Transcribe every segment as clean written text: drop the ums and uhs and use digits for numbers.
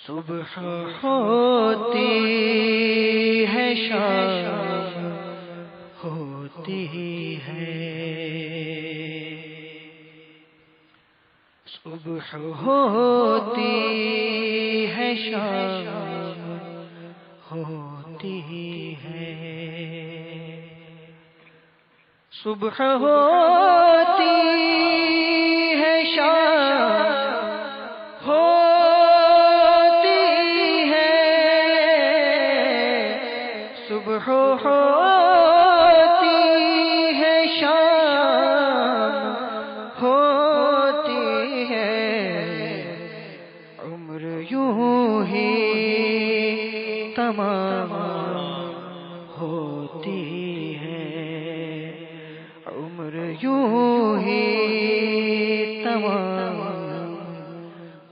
صبح ہوتی ہے شام ہوتی ہے، صبح ہوتی ہے شام ہوتی ہے، صبح ہوتی ہے شام ہوتی ہے، صبح ہوتی ہے شام ہوتی ہے، عمر یوں ہی تمام ہوتی ہے، عمر یوں ہی تمام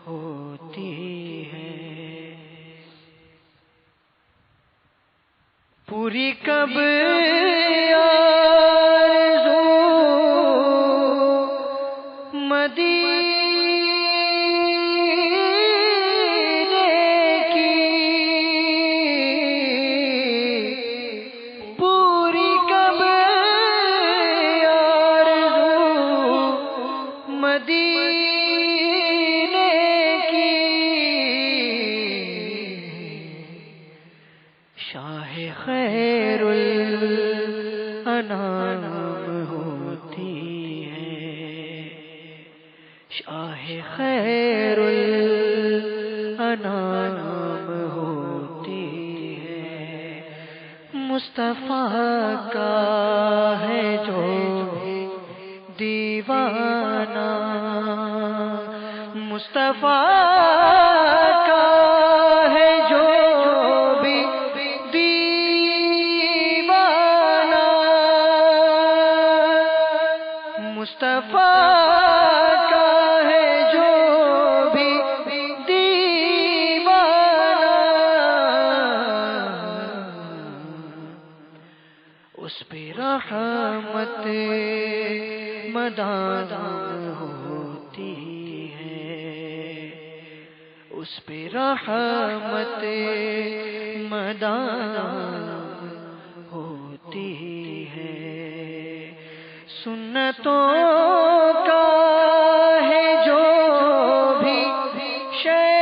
ہوتی ہے، پوری کب آرزو مدینے کی، پوری کب آرزو مدینے کی، شاہ خیر الانام ہوتی ہے، شاہ خیر الانام ہوتی ہے، مصطفیٰ کا ہے جو دیوانہ، مصطفیٰ کا ہے جو بھی دیوانہ، مصطفیٰ کا ہے جو بھی دیوانہ، اس پہ رحمت مدام ہوتی ہے، اس پہ رحمت مدام ہوتی ہے، سنتوں کا ہے جو بھی شیدائی،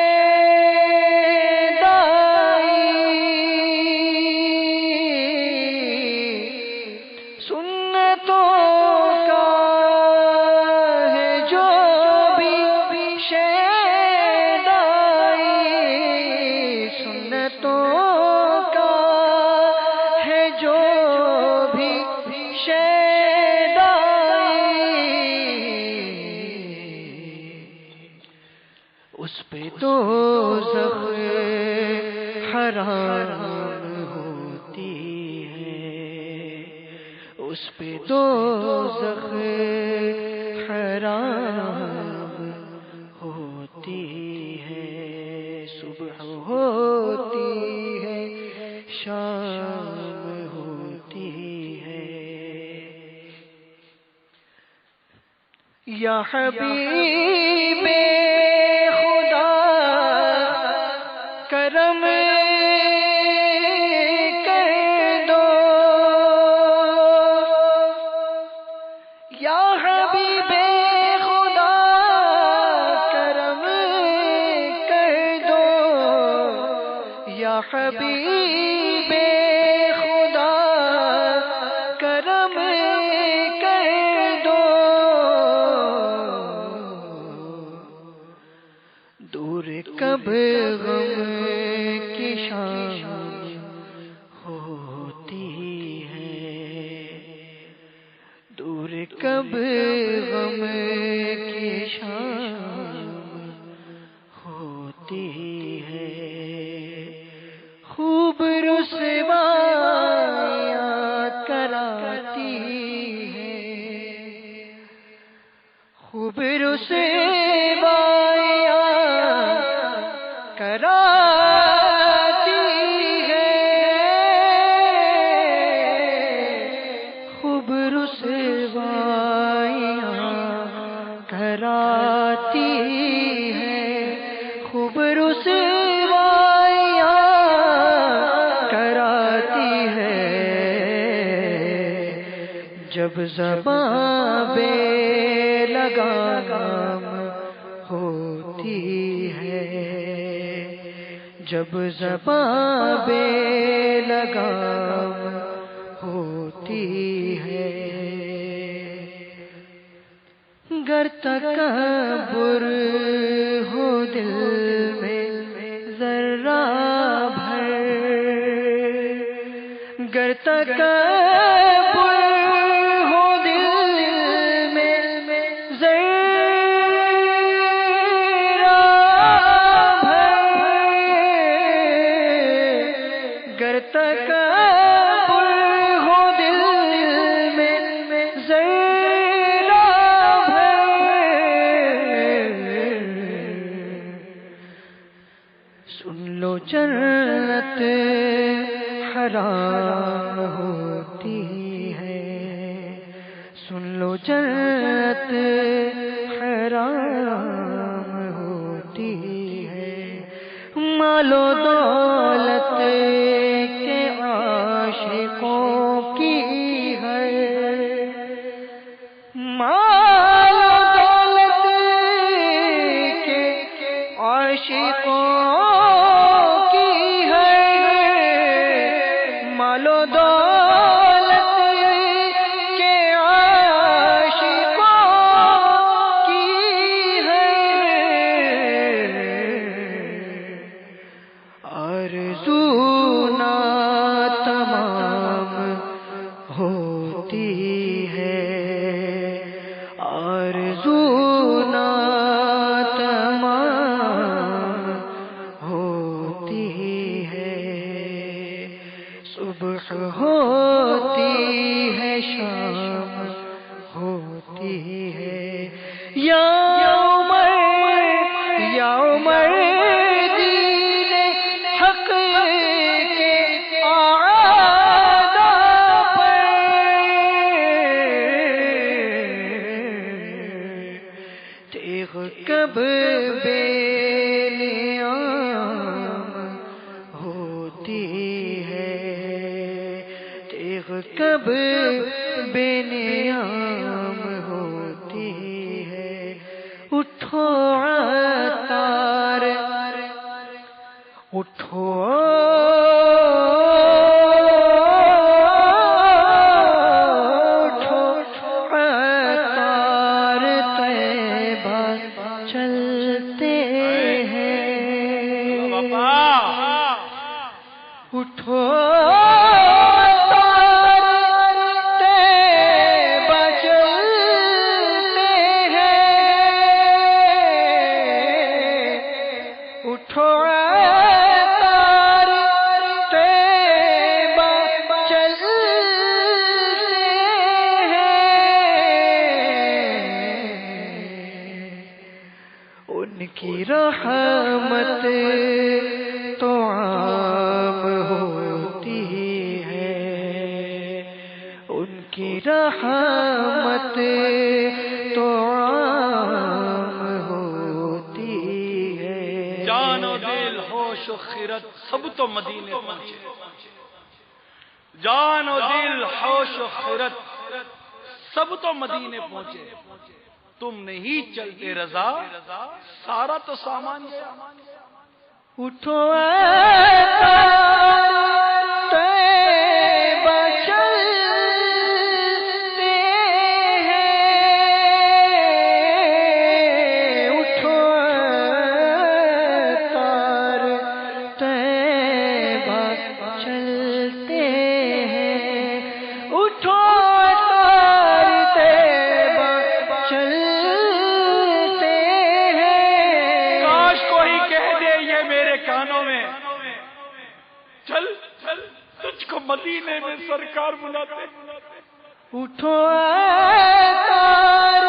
سنتوں کا ہے جو بھی شیدائی، سنتوں کا ہے جو بھی اس پہ دوزخ حرام ہوتی ہے، اس پہ دوزخ حرام ہوتی ہے، صبح ہوتی ہے شام ہوتی ہے، یا حبیب کرم کر دو، یا حبیب خدا کرم کر دو، یا حبیب خدا کرم کر دو، دور کب غم کی شام ہوتی ہے، دور کب غم کی شام ہوتی ہے، خوب رسوائیاں کراتی ہے، خوب رسوائیاں کراتی ہے، خوب رسوائیاں کراتی ہے، خوب رسوائیاں جب زباں بے لگام ہوتی ہے، جب زباں بے لگام ہوتی ہے، گر تکبر ہو دل میں ذرہ بھر، گر تکبر ہو دل میں ذرہ بھر، گر تکبر ہو دل میں ذرہ سن لو جنت حرام ہوتی ہے، سن لو جنت حرام ہوتی ہے، مال و دولت کے عاشقوں کی ہے، مال و دولت کے عاشقوں مال و دولت کے عاشقوں کی ہے، آرزو ناتمام ہوتی ہے، آرزو ناتمام ہوتی ہے، صبح ہوتی ہے شام ہوتی ہے، یا عمر دین حق کے اعداء پر، تیغ کب بے نیام ہوتی ہے، تیغ کب بے نیام ہوتی ہے، اٹھو عطار اٹھو عطار طیبہ چلتے ہیں، اٹھو ان کی رحمت تو عام ہوتی ہے، ان کی رحمت تو عام ہوتی ہے، جان و دل ہوش و خیرت سب تو مدینے پہنچے، جان و دل ہوش و خیرت سب تو مدینے پہنچے، تم نہیں چلتے رضا سارا تو سامان گیا، اٹھو عطار طیبہ چلتے ہیں، اٹھو عطار طیبہ چلتے ہیں، اٹھو عطار طیبہ چلتے ہیں، کاش کوئی کہہ دے یہ میرے کانوں میں، چل تجھ کو مدینے میں سرکار بلاتے، اٹھو عطار